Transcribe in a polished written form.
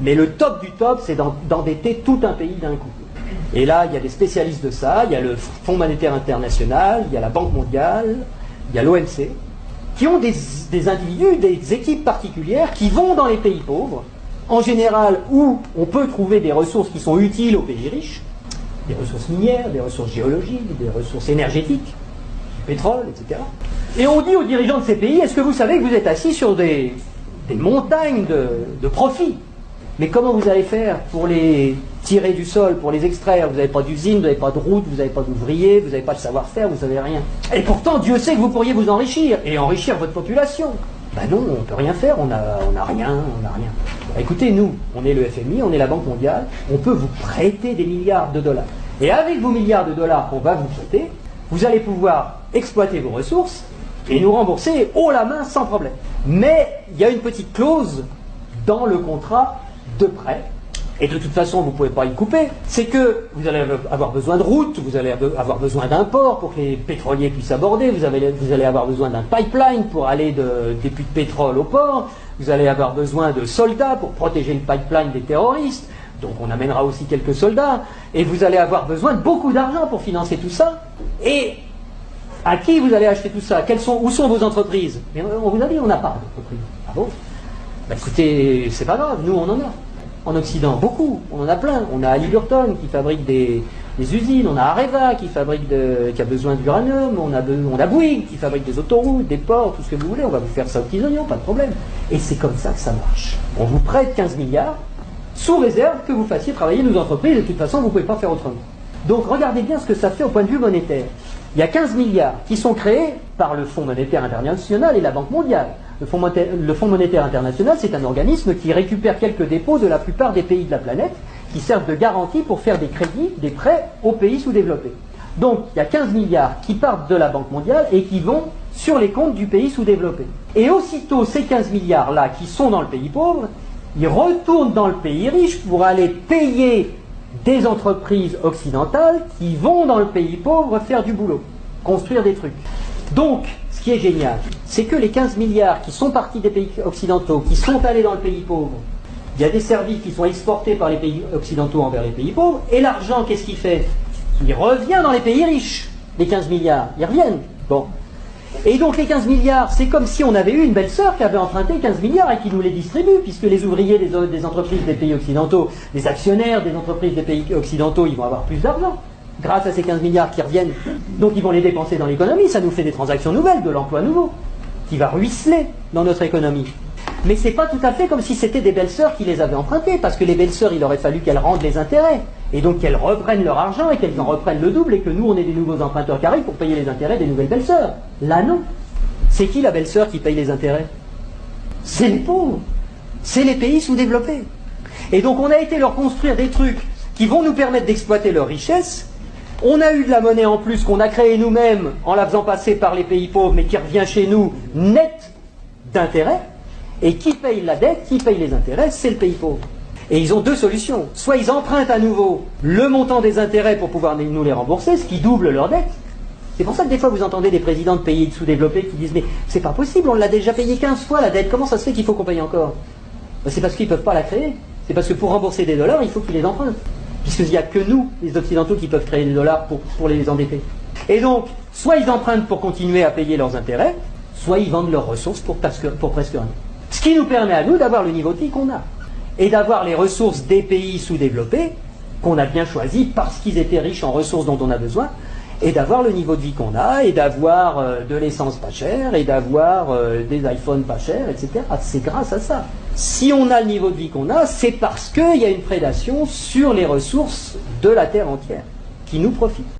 Mais le top du top, c'est d'endetter tout un pays d'un coup. Et là, il y a des spécialistes de ça, il y a le Fonds monétaire international, il y a la Banque mondiale, il y a l'OMC, qui ont des individus, des équipes particulières qui vont dans les pays pauvres, en général où on peut trouver des ressources qui sont utiles aux pays riches, des ressources minières, des ressources géologiques, des ressources énergétiques, du pétrole, etc. Et on dit aux dirigeants de ces pays, est-ce que vous savez que vous êtes assis sur des montagnes de profits? Mais comment vous allez faire pour les tirer du sol, pour les extraire? Vous n'avez pas d'usine, vous n'avez pas de route, vous n'avez pas d'ouvriers, vous n'avez pas de savoir-faire, vous n'avez rien. Et pourtant, Dieu sait que vous pourriez vous enrichir, et enrichir votre population. Ben non, on ne peut rien faire, on n'a rien. Écoutez, nous, on est le FMI, on est la Banque mondiale, on peut vous prêter des milliards de dollars. Et avec vos milliards de dollars qu'on va vous prêter, vous allez pouvoir exploiter vos ressources et nous rembourser haut la main sans problème. Mais il y a une petite clause dans le contrat de prêt, et de toute façon vous ne pouvez pas y couper, c'est que vous allez avoir besoin de routes, vous allez avoir besoin d'un port pour que les pétroliers puissent aborder, vous allez avoir besoin d'un pipeline pour aller des puits de pétrole au port, vous allez avoir besoin de soldats pour protéger le pipeline des terroristes, donc on amènera aussi quelques soldats, et vous allez avoir besoin de beaucoup d'argent pour financer tout ça, et à qui vous allez acheter tout ça? Où sont vos entreprises? Mais on vous a dit, on n'a pas d'entreprise. Ah bon? Bah écoutez, c'est pas grave, nous on en a. En Occident, beaucoup, on en a plein. On a Halliburton qui fabrique des usines, on a Areva qui a besoin d'uranium, on a Bouygues qui fabrique des autoroutes, des ports, tout ce que vous voulez, on va vous faire ça aux petits oignons, pas de problème. Et c'est comme ça que ça marche. On vous prête 15 milliards, sous réserve que vous fassiez travailler nos entreprises, et de toute façon vous ne pouvez pas faire autrement. Donc regardez bien ce que ça fait au point de vue monétaire. Il y a 15 milliards qui sont créés par le Fonds monétaire international et la Banque mondiale. Le Fonds monétaire international, c'est un organisme qui récupère quelques dépôts de la plupart des pays de la planète, qui servent de garantie pour faire des crédits, des prêts aux pays sous-développés. Donc, il y a 15 milliards qui partent de la Banque mondiale et qui vont sur les comptes du pays sous-développé. Et aussitôt, ces 15 milliards-là qui sont dans le pays pauvre, ils retournent dans le pays riche pour aller payer des entreprises occidentales qui vont dans le pays pauvre faire du boulot, construire des trucs. Donc, ce qui est génial, c'est que les 15 milliards qui sont partis des pays occidentaux, qui sont allés dans le pays pauvre, il y a des services qui sont exportés par les pays occidentaux envers les pays pauvres, et l'argent, qu'est-ce qu'il fait? Il revient dans les pays riches, les 15 milliards, ils reviennent. Bon. Et donc les 15 milliards, c'est comme si on avait eu une belle-sœur qui avait emprunté 15 milliards et qui nous les distribue, puisque les ouvriers des entreprises des pays occidentaux, les actionnaires des entreprises des pays occidentaux, ils vont avoir plus d'argent grâce à ces 15 milliards qui reviennent. Donc ils vont les dépenser dans l'économie, ça nous fait des transactions nouvelles, de l'emploi nouveau, qui va ruisseler dans notre économie. Mais c'est pas tout à fait comme si c'était des belles-sœurs qui les avaient empruntées, parce que les belles-sœurs, il aurait fallu qu'elles rendent les intérêts, et donc qu'elles reprennent leur argent et qu'elles en reprennent le double, et que nous, on ait des nouveaux emprunteurs qui arrivent pour payer les intérêts des nouvelles belles-sœurs. Là, non. C'est qui la belle-sœur qui paye les intérêts? C'est les pauvres. C'est les pays sous-développés. Et donc on a été leur construire des trucs qui vont nous permettre d'exploiter leurs richesses. On a eu de la monnaie en plus qu'on a créée nous-mêmes en la faisant passer par les pays pauvres, mais qui revient chez nous net d'intérêts. Et qui paye la dette, qui paye les intérêts, c'est le pays pauvre. Et ils ont deux solutions. Soit ils empruntent à nouveau le montant des intérêts pour pouvoir nous les rembourser, ce qui double leur dette. C'est pour ça que des fois vous entendez des présidents de pays sous-développés qui disent « Mais c'est pas possible, on l'a déjà payé 15 fois la dette, comment ça se fait qu'il faut qu'on paye encore ?» C'est parce qu'ils ne peuvent pas la créer. C'est parce que pour rembourser des dollars, il faut qu'ils les empruntent. Puisqu'il n'y a que nous, les Occidentaux, qui peuvent créer des dollars pour les endetter. Et donc, soit ils empruntent pour continuer à payer leurs intérêts, soit ils vendent leurs ressources pour presque rien. Ce qui nous permet à nous d'avoir le niveau de vie qu'on a. Et d'avoir les ressources des pays sous-développés, qu'on a bien choisis parce qu'ils étaient riches en ressources dont on a besoin, et d'avoir le niveau de vie qu'on a, et d'avoir de l'essence pas chère, et d'avoir des iPhones pas chers, etc. C'est grâce à ça. Si on a le niveau de vie qu'on a, c'est parce qu'il y a une prédation sur les ressources de la Terre entière, qui nous profite.